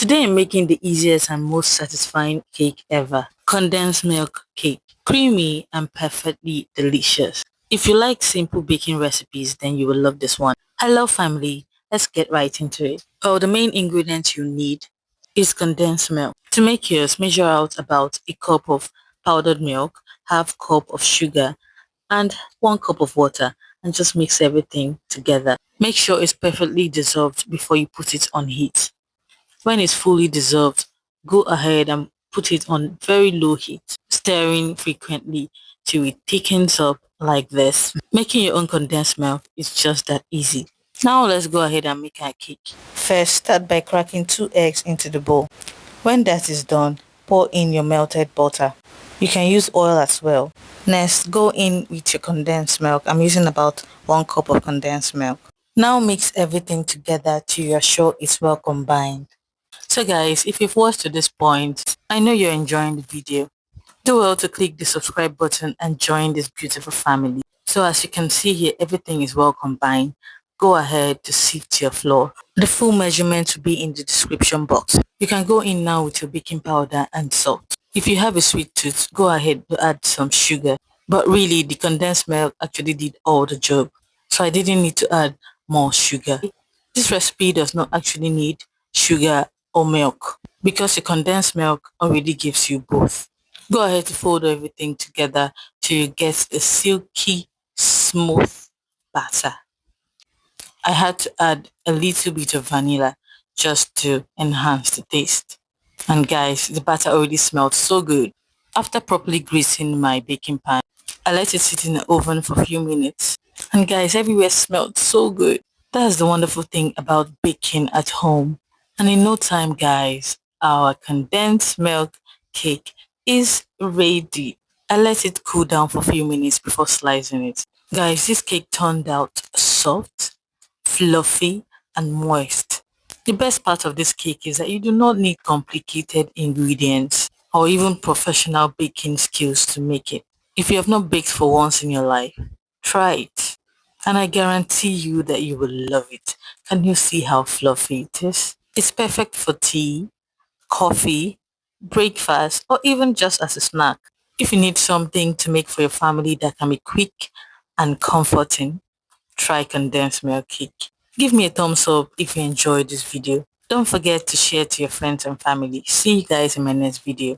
Today I'm making the easiest and most satisfying cake ever. Condensed milk cake. Creamy and perfectly delicious. If you like simple baking recipes, then you will love this one. Hello family, let's get right into it. Well, the main ingredients you need is condensed milk. To make yours, measure out about a cup of powdered milk, half cup of sugar, and 1 cup of water, and just mix everything together. Make sure it's perfectly dissolved before you put it on heat. When it's fully dissolved, go ahead and put it on very low heat, stirring frequently till it thickens up like this. Making your own condensed milk is just that easy. Now let's go ahead and make our cake. First, start by cracking 2 eggs into the bowl. When that is done, pour in your melted butter. You can use oil as well. Next, go in with your condensed milk. I'm using about 1 cup of condensed milk. Now mix everything together till you're sure it's well combined. So guys, if you've watched to this point, I know you're enjoying the video. Do well to click the subscribe button and join this beautiful family. So as you can see here, everything is well combined. Go ahead to sift your flour. The full measurement will be in the description box. You can go in now with your baking powder and salt. If you have a sweet tooth, go ahead to add some sugar. But really, the condensed milk actually did all the job. So I didn't need to add more sugar. This recipe does not actually need sugar or milk because the condensed milk already gives you both. Go ahead to fold everything together till you get a silky, smooth batter. I had to add a little bit of vanilla just to enhance the taste. And guys, the batter already smelled so good. After properly greasing my baking pan, I let it sit in the oven for a few minutes. And guys, everywhere smelled so good. That's the wonderful thing about baking at home. And in no time, guys, our condensed milk cake is ready. I let it cool down for a few minutes before slicing it. Guys, this cake turned out soft, fluffy, and moist. The best part of this cake is that you do not need complicated ingredients or even professional baking skills to make it. If you have not baked for once in your life, try it. And I guarantee you that you will love it. Can you see how fluffy it is? It's perfect for tea, coffee, breakfast, or even just as a snack. If you need something to make for your family that can be quick and comforting, try condensed milk cake. Give me a thumbs up if you enjoyed this video. Don't forget to share to your friends and family. See you guys in my next video.